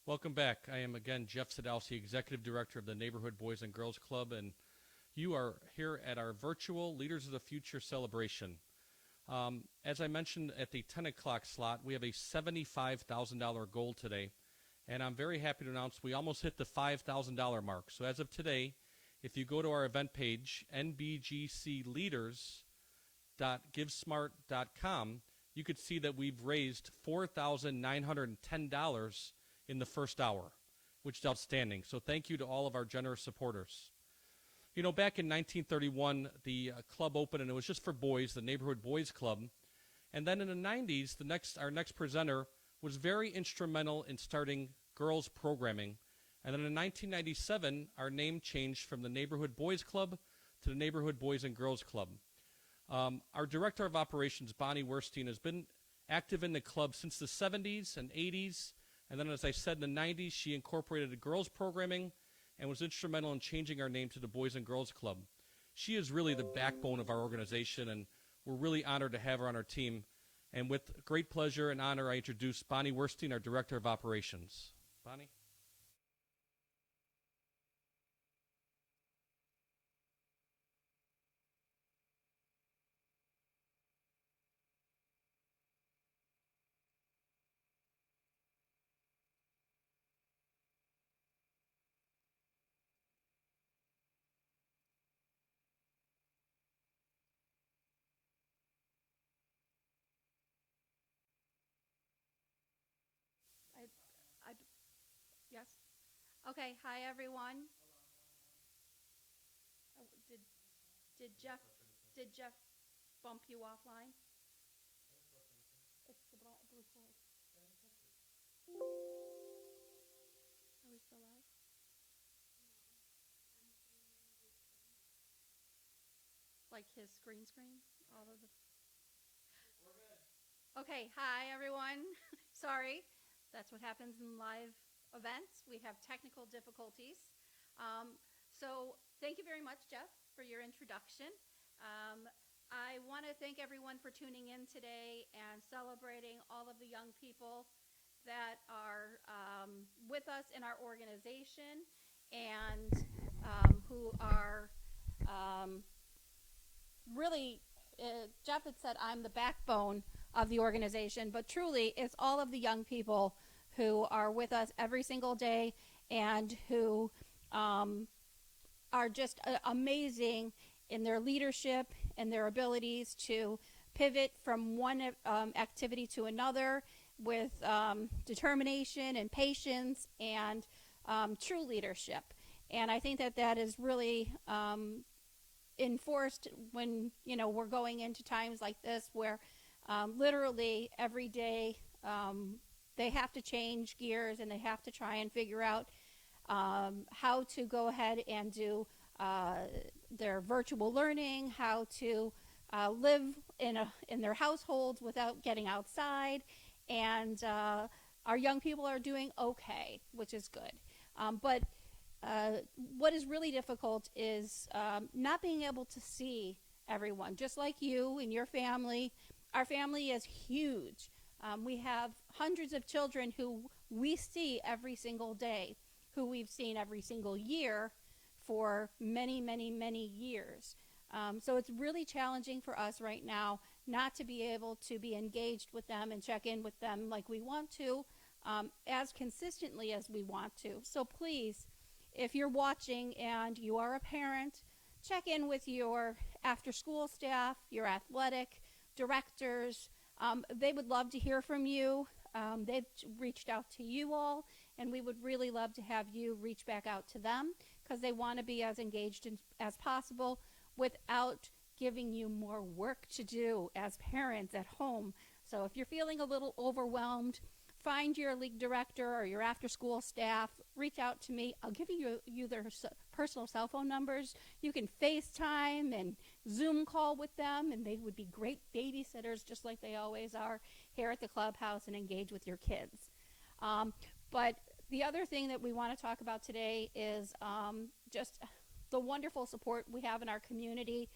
Welcome back. I am again Jeff Sadowski, Executive Director of the Neighborhood Boys and Girls Club, and you are here at our virtual Leaders of the Future celebration. As I mentioned at the 10 o'clock slot, we have a $75,000 goal today, and I'm very happy to announce we almost hit the $5,000 mark. So as of today, if you go to our event page, nbgcleaders.givesmart.com, you could see that we've raised $4,910 in the first hour, which is outstanding. So thank you to all of our generous supporters. You know, back in 1931, the club opened, and it was just for boys, the Neighborhood Boys Club. And then in the 90s, our next presenter was very instrumental in starting girls programming. And then in 1997, our name changed from the Neighborhood Boys Club to the Neighborhood Boys and Girls Club. Our Director of Operations, Bonnie Werstein, has been active in the club since the 70s and 80s. And then, as I said, in the 90s, she incorporated the girls programming and was instrumental in changing our name to the Boys and Girls Club. She is really the backbone of our organization, and we're really honored to have her on our team. And with great pleasure and honor, I introduce Bonnie Werstein, our Director of Operations. Bonnie? I, I, yes. Okay. Hi, everyone. Did did Jeff did Jeff bump you offline? It's the blue flag. Are we still live? Like his screen? All of the. Okay. Hi, everyone. Sorry. That's what happens in live events. We have technical difficulties. So thank you very much, Jeff, for your introduction. Um, I want to thank everyone for tuning in today and celebrating all of the young people that are with us in our organization and who are really, Jeff had said, I'm the backbone of the organization, but truly it's all of the young people who are with us every single day and who are just amazing in their leadership and their abilities to pivot from one activity to another with determination and patience and true leadership. And I think that that is really enforced when we're going into times like this where literally every day they have to change gears and they have to try and figure out how to go ahead and do their virtual learning, how to live in their households without getting outside, and our young people are doing okay, which is good. But what is really difficult is not being able to see everyone, just like you and your family. Our family is huge. We have hundreds of children who we see every single day, who we've seen every single year for many, many, many years. So it's really challenging for us right now not to be able to be engaged with them and check in with them like we want to, as consistently as we want to. So please, if you're watching and you are a parent, check in with your after school staff, your athletic directors. They would love to hear from you. They've reached out to you all, and we would really love to have you reach back out to them because they want to be as engaged as possible without giving you more work to do as parents at home. So if you're feeling a little overwhelmed, find your league director or your after school staff, reach out to me. I'll give you their personal cell phone numbers. You can FaceTime and Zoom call with them, and they would be great babysitters just like they always are here at the clubhouse and engage with your kids. But the other thing that we want to talk about today is just the wonderful support we have in our community.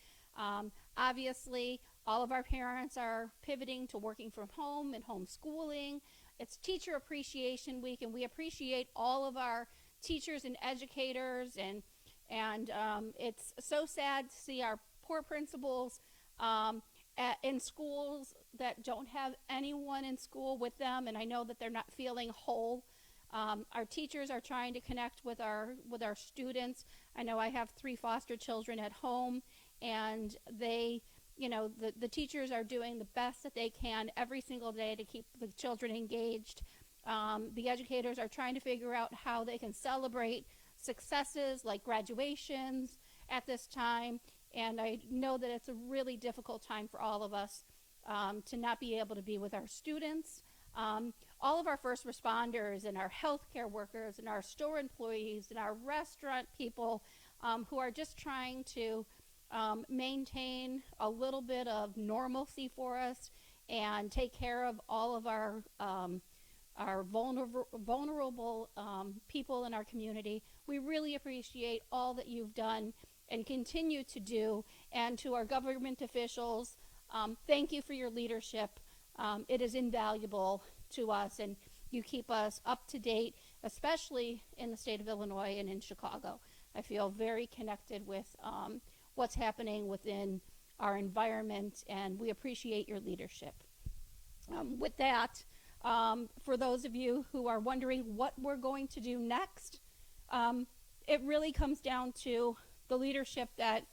Obviously, all of our parents are pivoting to working from home and homeschooling, it's Teacher Appreciation Week, and we appreciate all of our teachers and educators, and it's so sad to see our poor principals in schools that don't have anyone in school with them, and I know that they're not feeling whole. Our teachers are trying to connect with our students. I know I have 3 foster children at home, and they, the teachers are doing the best that they can every single day to keep the children engaged. The educators are trying to figure out how they can celebrate successes like graduations at this time, and I know that it's a really difficult time for all of us to not be able to be with our students. All of our first responders and our healthcare workers and our store employees and our restaurant people who are just trying to maintain a little bit of normalcy for us and take care of all of our vulnerable people in our community. We really appreciate all that you've done and continue to do. And to our government officials, thank you for your leadership. It is invaluable to us, and you keep us up to date, especially in the state of Illinois and in Chicago. I feel very connected with what's happening within our environment, and we appreciate your leadership. With that, for those of you who are wondering what we're going to do next, it really comes down to the leadership that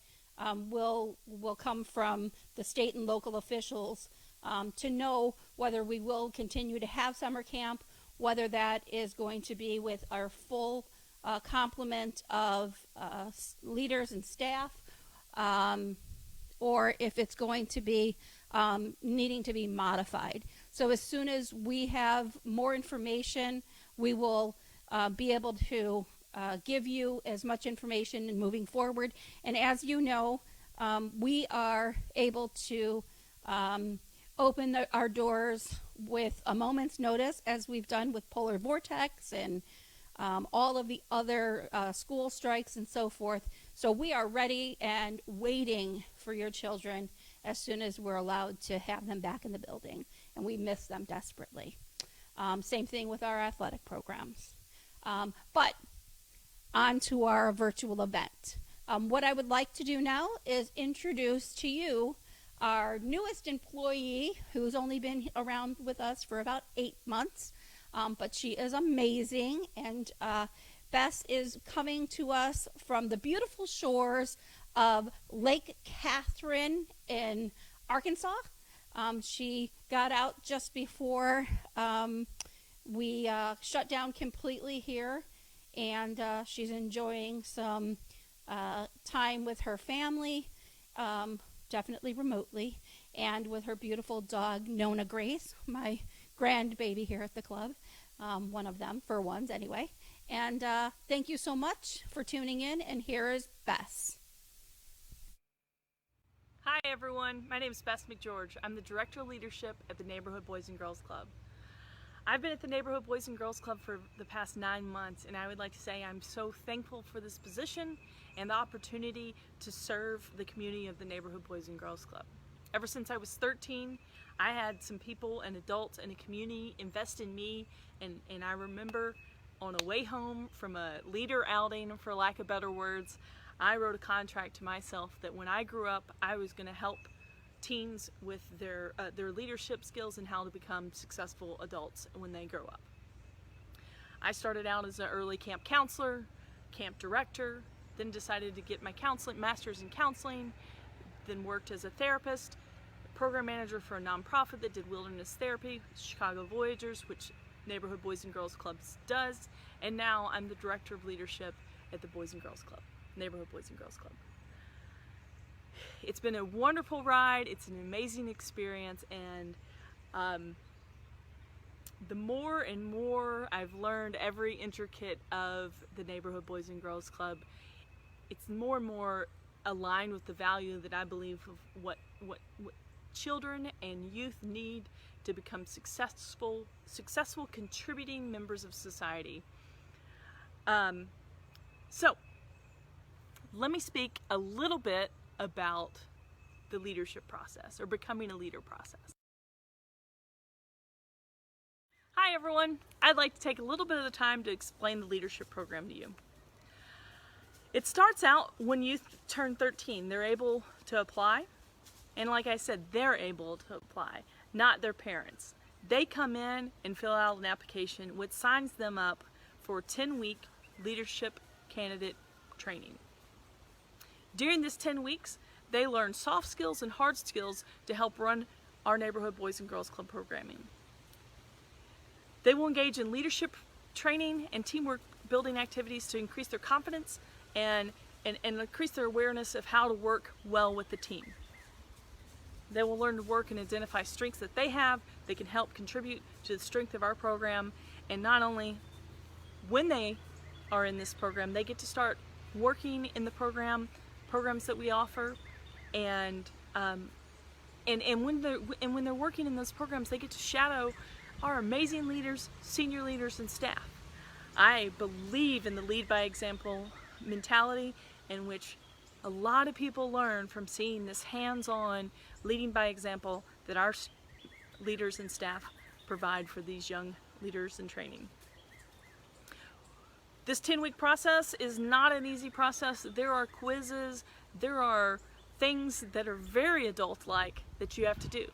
will come from the state and local officials to know whether we will continue to have summer camp, whether that is going to be with our full complement of leaders and staff, or if it's going to be needing to be modified. So as soon as we have more information, we will be able to give you as much information in moving forward. And as you know, we are able to open our doors with a moment's notice, as we've done with Polar Vortex and all of the other school strikes and so forth. So we are ready and waiting for your children as soon as we're allowed to have them back in the building, and we miss them desperately. Same thing with our athletic programs. But on to our virtual event. What I would like to do now is introduce to you our newest employee, who's only been around with us for about 8 months, but she is amazing. And Bess is coming to us from the beautiful shores of Lake Catherine in Arkansas. She got out just before we shut down completely here, and she's enjoying some time with her family, definitely remotely, and with her beautiful dog, Nona Grace, my grandbaby here at the club, one of them, for ones anyway. And thank you so much for tuning in, and here is Bess. Hi everyone, my name is Bess McGeorge. I'm the Director of Leadership at the Neighborhood Boys and Girls Club. I've been at the Neighborhood Boys and Girls Club for the past 9 months, and I would like to say I'm so thankful for this position and the opportunity to serve the community of the Neighborhood Boys and Girls Club. Ever since I was 13, I had some people and adults in the community invest in me, and I remember on a way home from a leader outing, for lack of better words, I wrote a contract to myself that when I grew up, I was going to help teens with their leadership skills and how to become successful adults when they grow up. I started out as an early camp counselor, camp director, then decided to get my master's in counseling, then worked as a therapist, program manager for a nonprofit that did wilderness therapy, Chicago Voyagers, which Neighborhood Boys and Girls Clubs does, and now I'm the Director of Leadership at the Boys and Girls Club, Neighborhood Boys and Girls Club. It's been a wonderful ride, it's an amazing experience, and the more and more I've learned every intricate of the Neighborhood Boys and Girls Club, it's more and more aligned with the value that I believe of what children and youth need to become successful contributing members of society. So let me speak a little bit about the leadership process, or becoming a leader process. Hi Hi everyone! I'd like to take a little bit of the time to explain the leadership program to you. It starts out when youth turn 13. They're able to apply, and like I said, they're able to apply, not their parents. They come in and fill out an application which signs them up for 10-week leadership candidate training. During this 10 weeks, they learn soft skills and hard skills to help run our Neighborhood Boys and Girls Club programming. They will engage in leadership training and teamwork building activities to increase their confidence and increase their awareness of how to work well with the team. They will learn to work and identify strengths that they have that can help contribute to the strength of our program. And not only when they are in this program, they get to start working in the programs that we offer, and when they're working in those programs, they get to shadow our amazing leaders, senior leaders, and staff. I believe in the lead by example mentality, in which a lot of people learn from seeing this hands-on leading by example that our leaders and staff provide for these young leaders in training. This 10-week process is not an easy process. There are quizzes, there are things that are very adult-like that you have to do.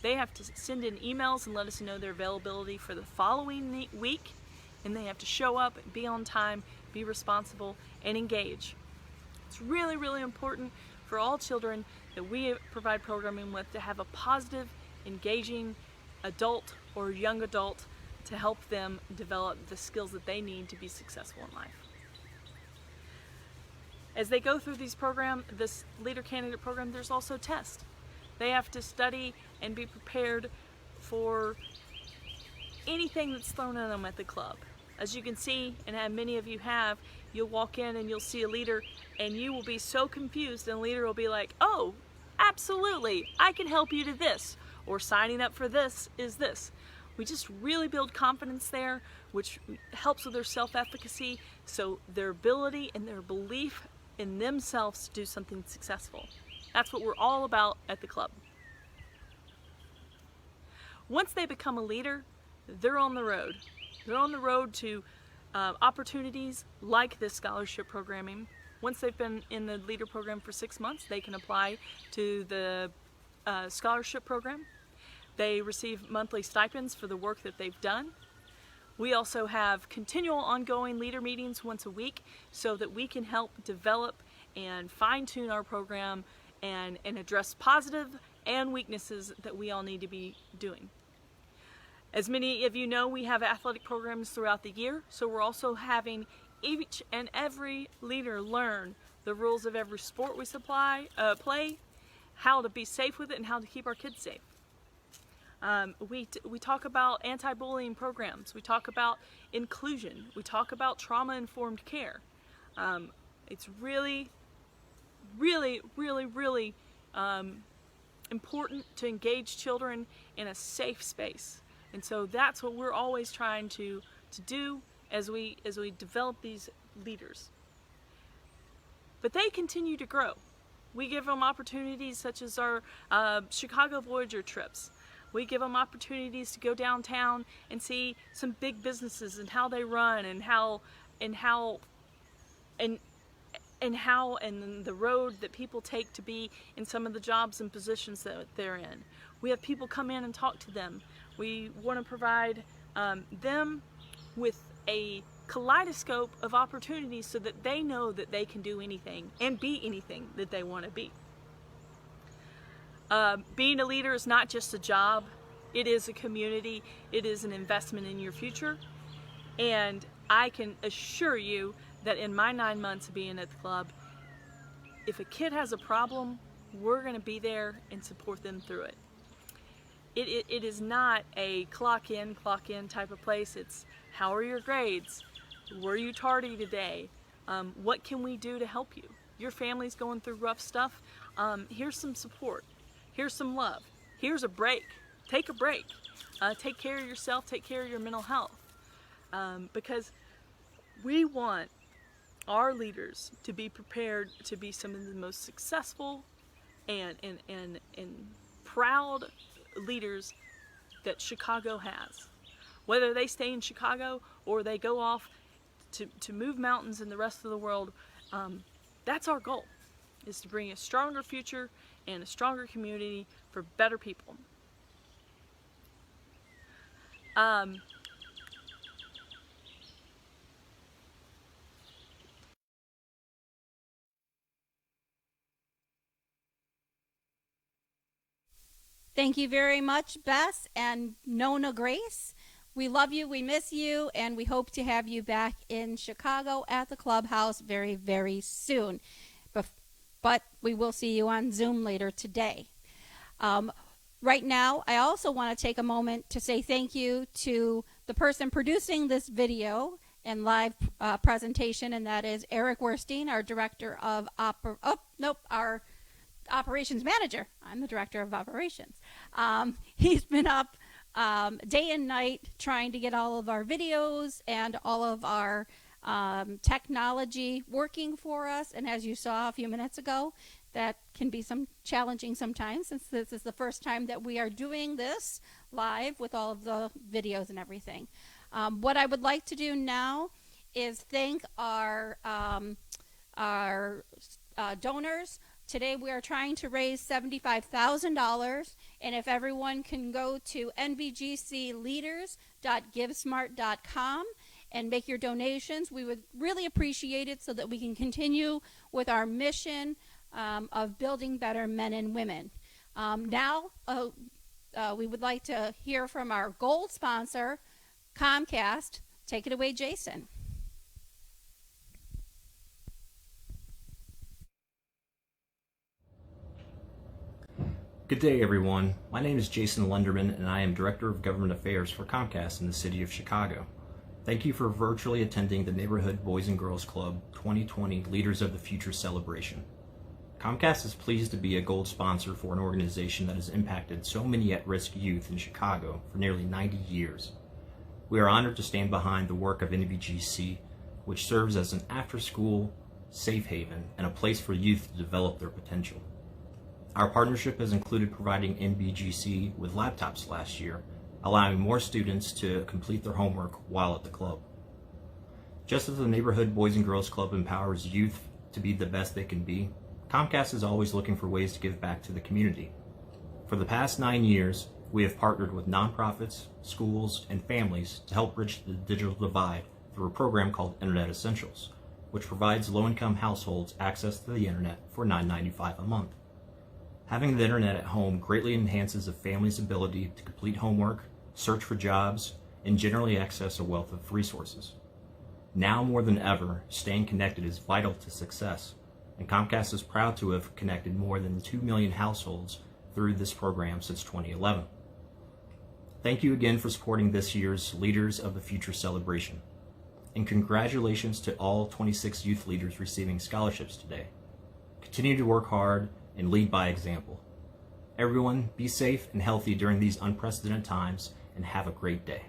They have to send in emails and let us know their availability for the following week, and they have to show up, be on time, be responsible, and engage. It's really, really important for all children that we provide programming with to have a positive, engaging adult or young adult to help them develop the skills that they need to be successful in life. As they go through this leader candidate program, there's also tests. They have to study and be prepared for anything that's thrown at them at the club. As you can see, and many of you have, you'll walk in and you'll see a leader and you will be so confused, and the leader will be like, oh, absolutely, I can help you to this, or signing up for this is this. We just really build confidence there, which helps with their self-efficacy, so their ability and their belief in themselves to do something successful. That's what we're all about at the club. Once they become a leader, they're on the road. They're on the road to opportunities like this scholarship programming. Once they've been in the leader program for 6 months, they can apply to the scholarship program. They receive monthly stipends for the work that they've done. We also have continual ongoing leader meetings once a week so that we can help develop and fine-tune our program and address positive and weaknesses that we all need to be doing. As many of you know, we have athletic programs throughout the year, so we're also having each and every leader learn the rules of every sport we play, how to be safe with it, and how to keep our kids safe. We talk about anti-bullying programs, we talk about inclusion, we talk about trauma-informed care. It's really, really, really, really important to engage children in a safe space. And so that's what we're always trying to do as we develop these leaders. But they continue to grow. We give them opportunities such as our Chicago Voyager trips. We give them opportunities to go downtown and see some big businesses and how they run, and the road that people take to be in some of the jobs and positions that they're in. We have people come in and talk to them. We want to provide them with a kaleidoscope of opportunities so that they know that they can do anything and be anything that they want to be. Being a leader is not just a job, it is a community, it is an investment in your future, and I can assure you that in my 9 months of being at the club, if a kid has a problem, we're going to be there and support them through it. It is not a clock in type of place. It's how are your grades? Were you tardy today? What can we do to help you? Your family's going through rough stuff. Here's some support. Here's some love. Here's a break. Take a break. Take care of yourself. Take care of your mental health. Because we want our leaders to be prepared to be some of the most successful and proud leaders that Chicago has. whether they stay in Chicago or they go off to move mountains in the rest of the world. That's our goal, is to bring a stronger future and a stronger community for better people. Thank you very much, Bess and Nona Grace. We love you, we miss you, and we hope to have you back in Chicago at the clubhouse very, very soon. But we will see you on Zoom later today. Right now, I also want to take a moment to say thank you to the person producing this video and live presentation, and that is Eric Werstein, our director of our operations manager. I'm the director of operations. He's been up day and night trying to get all of our videos and all of our technology working for us. And as you saw a few minutes ago, that can be some challenging sometimes, since this is the first time that we are doing this live with all of the videos and everything. What I would like to do now is thank our donors. Today we are trying to raise $75,000, and if everyone can go to nbgcleaders.givesmart.com and make your donations, we would really appreciate it, so that we can continue with our mission of building better men and women. Now we would like to hear from our gold sponsor, Comcast. Take it away, Jason. Good day, everyone. My name is Jason Lunderman, and I am Director of Government Affairs for Comcast in the City of Chicago. Thank you for virtually attending the Neighborhood Boys and Girls Club 2020 Leaders of the Future celebration. Comcast is pleased to be a gold sponsor for an organization that has impacted so many at-risk youth in Chicago for nearly 90 years. We are honored to stand behind the work of NBGC, which serves as an after-school safe haven and a place for youth to develop their potential. Our partnership has included providing NBGC with laptops last year, allowing more students to complete their homework while at the club. Just as the Neighborhood Boys and Girls Club empowers youth to be the best they can be, Comcast is always looking for ways to give back to the community. For the past 9 years, we have partnered with nonprofits, schools, and families to help bridge the digital divide through a program called Internet Essentials, which provides low-income households access to the internet for $9.95 a month. Having the internet at home greatly enhances a family's ability to complete homework, search for jobs, and generally access a wealth of resources. Now more than ever, staying connected is vital to success, and Comcast is proud to have connected more than 2 million households through this program since 2011. Thank you again for supporting this year's Leaders of the Future celebration, and congratulations to all 26 youth leaders receiving scholarships today. Continue to work hard and lead by example. Everyone, be safe and healthy during these unprecedented times, and have a great day.